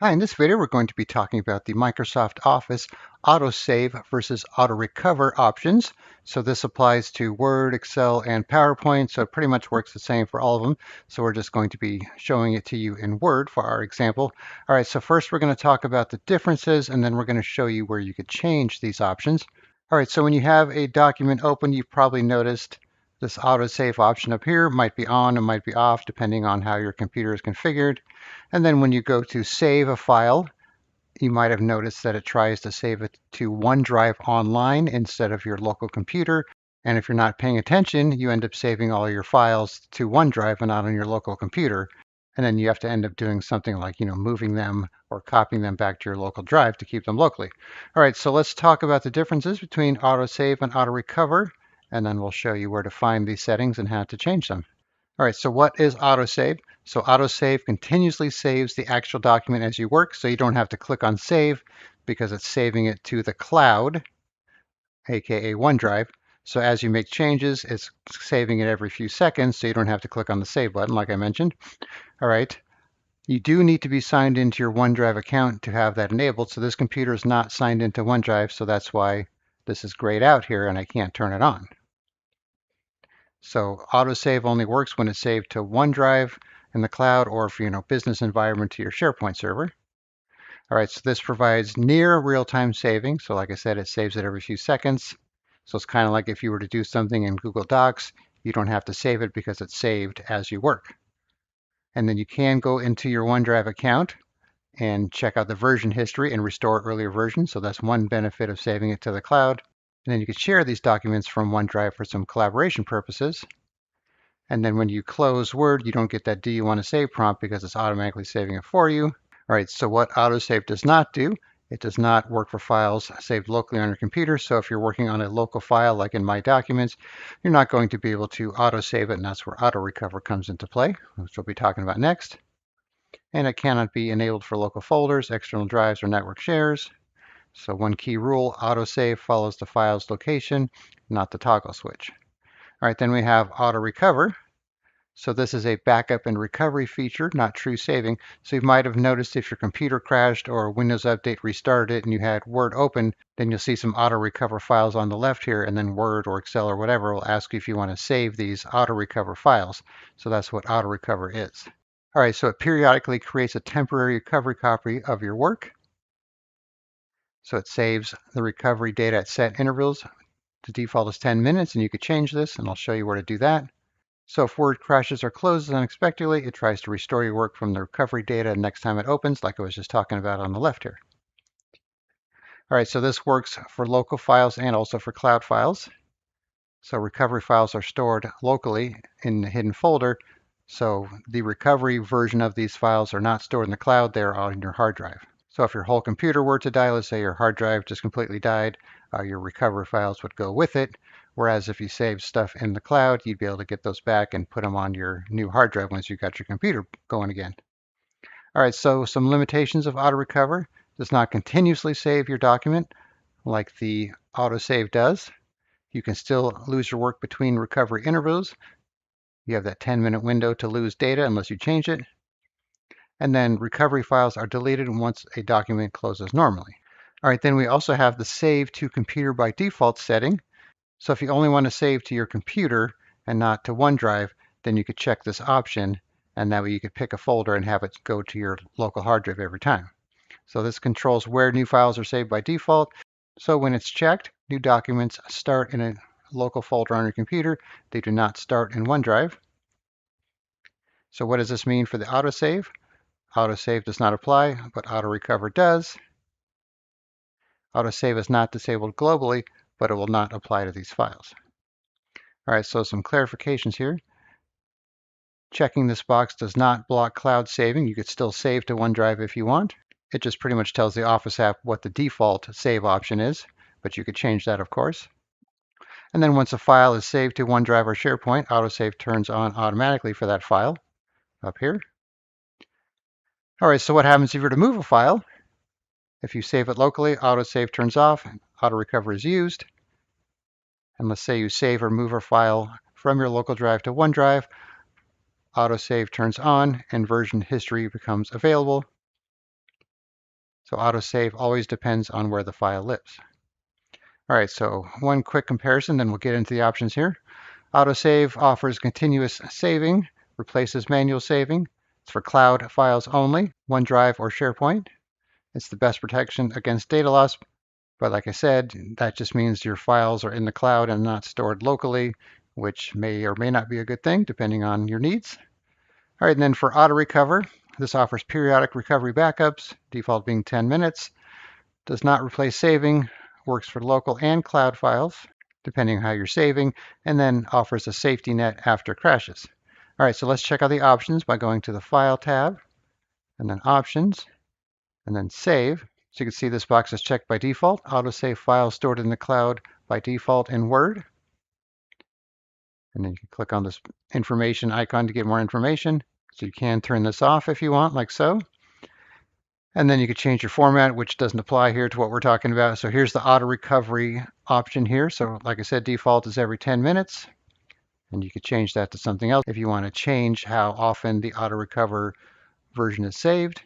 Hi, in this video we're going to be talking about the Microsoft Office AutoSave versus AutoRecover options. So this applies to Word, Excel, and PowerPoint, so it pretty much works the same for all of them. So we're just going to be showing it to you in Word for our example. All right, so first we're going to talk about the differences, and then we're going to show you where you could change these options. All right, so when you have a document open, you've probably noticed this autosave option up here might be on and might be off depending on how your computer is configured. And then when you go to save a file, you might have noticed that it tries to save it to OneDrive online instead of your local computer. And if you're not paying attention, you end up saving all your files to OneDrive and not on your local computer. And then you have to end up doing something like, moving them or copying them back to your local drive to keep them locally. All right, so let's talk about the differences between AutoSave and AutoRecover, and then we'll show you where to find these settings and how to change them. All right, so what is autosave? So autosave continuously saves the actual document as you work, so you don't have to click on save because it's saving it to the cloud, aka OneDrive. So as you make changes, it's saving it every few seconds, so you don't have to click on the save button like I mentioned. All right, you do need to be signed into your OneDrive account to have that enabled. So this computer is not signed into OneDrive, so that's why this is grayed out here and I can't turn it on. So autosave only works when it's saved to OneDrive in the cloud or if business environment to your SharePoint server. All right, so this provides near real-time saving. So like I said, it saves it every few seconds. So it's kind of like if you were to do something in Google Docs, you don't have to save it because it's saved as you work. And then you can go into your OneDrive account and check out the version history and restore earlier versions. So that's one benefit of saving it to the cloud. And then you can share these documents from OneDrive for some collaboration purposes. And then when you close Word, you don't get that do you want to save prompt because it's automatically saving it for you. All right, so what autosave does not do, it does not work for files saved locally on your computer. So if you're working on a local file like in My Documents, you're not going to be able to autosave it, and that's where AutoRecover comes into play, which we'll be talking about next. And it cannot be enabled for local folders, external drives, or network shares. So one key rule, autosave follows the file's location, not the toggle switch. All right, then we have AutoRecover. So this is a backup and recovery feature, not true saving. So you might have noticed if your computer crashed or Windows Update restarted it and you had Word open, then you'll see some auto recover files on the left here, and then Word or Excel or whatever will ask you if you want to save these auto recover files. So that's what auto recover is. All right, so it periodically creates a temporary recovery copy of your work. So it saves the recovery data at set intervals. The default is 10 minutes, and you could change this, and I'll show you where to do that. So if Word crashes or closes unexpectedly, it tries to restore your work from the recovery data next time it opens, like I was just talking about on the left here. All right, so this works for local files and also for cloud files. So recovery files are stored locally in the hidden folder. So the recovery version of these files are not stored in the cloud, they're on your hard drive. So if your whole computer were to die, let's say your hard drive just completely died, your recovery files would go with it. Whereas if you save stuff in the cloud, you'd be able to get those back and put them on your new hard drive once you got your computer going again. All right, so some limitations of AutoRecover. Does not continuously save your document like the AutoSave does. You can still lose your work between recovery intervals. You have that 10-minute window to lose data unless you change it. And then recovery files are deleted once a document closes normally. All right, then we also have the save to computer by default setting. So if you only want to save to your computer and not to OneDrive, then you could check this option, and that way you could pick a folder and have it go to your local hard drive every time. So this controls where new files are saved by default. So when it's checked, new documents start in a local folder on your computer. They do not start in OneDrive. So what does this mean for the autosave? Autosave does not apply, but AutoRecover does. Autosave is not disabled globally, but it will not apply to these files. All right, so some clarifications here. Checking this box does not block cloud saving. You could still save to OneDrive if you want. It just pretty much tells the Office app what the default save option is, but you could change that, of course. And then once a file is saved to OneDrive or SharePoint, autosave turns on automatically for that file up here. All right, so what happens if you were to move a file? If you save it locally, autosave turns off, AutoRecover is used. And let's say you save or move a file from your local drive to OneDrive, autosave turns on and version history becomes available. So autosave always depends on where the file lives. All right, so one quick comparison, then we'll get into the options here. Autosave offers continuous saving, replaces manual saving. It's for cloud files only, OneDrive or SharePoint. It's the best protection against data loss, but like I said, that just means your files are in the cloud and not stored locally, which may or may not be a good thing depending on your needs. All right, and then for AutoRecover, this offers periodic recovery backups, default being 10 minutes, does not replace saving, works for local and cloud files, depending on how you're saving, and then offers a safety net after crashes. All right, so let's check out the options by going to the File tab, and then Options, and then Save. So you can see this box is checked by default. Autosave files stored in the cloud by default in Word. And then you can click on this information icon to get more information. So you can turn this off if you want, like so. And then you could change your format, which doesn't apply here to what we're talking about. So here's the auto recovery option here. So like I said, default is every 10 minutes. And you could change that to something else if you want to change how often the auto recover version is saved.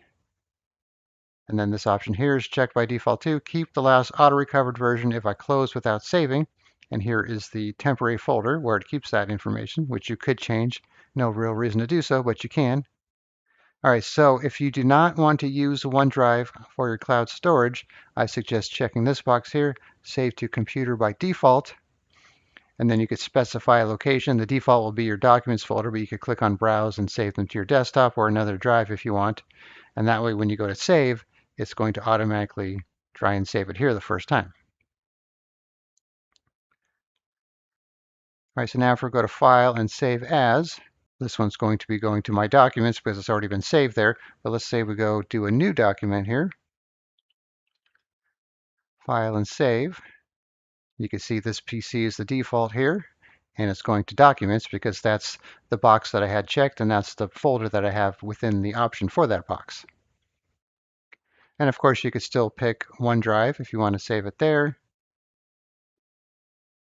And then this option here is checked by default too. Keep the last auto recovered version if I close without saving. And here is the temporary folder where it keeps that information, which you could change. No real reason to do so, but you can. All right, so if you do not want to use OneDrive for your cloud storage, I suggest checking this box here, Save to Computer by default. And then you could specify a location. The default will be your Documents folder, but you could click on Browse and save them to your desktop or another drive if you want. And that way, when you go to save, it's going to automatically try and save it here the first time. All right, so now if we go to File and Save As, this one's going to be going to my documents because it's already been saved there. But let's say we go do a new document here. File and Save. You can see this PC is the default here, and it's going to Documents because that's the box that I had checked, and that's the folder that I have within the option for that box. And of course, you could still pick OneDrive if you want to save it there,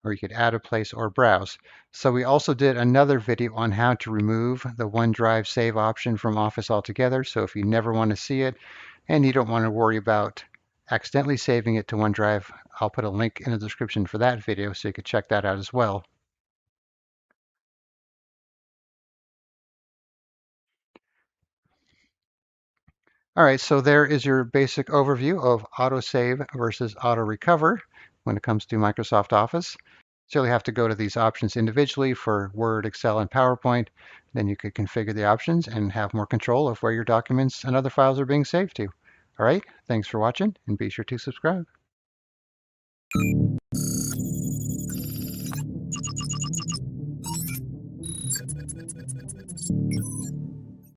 or you could add a place or browse. So we also did another video on how to remove the OneDrive save option from Office altogether. So if you never want to see it and you don't want to worry about accidentally saving it to OneDrive, I'll put a link in the description for that video so you could check that out as well. All right, so there is your basic overview of autosave versus auto-recover when it comes to Microsoft Office. So you have to go to these options individually for Word, Excel, and PowerPoint. Then you could configure the options and have more control of where your documents and other files are being saved to. All right, thanks for watching, and be sure to subscribe.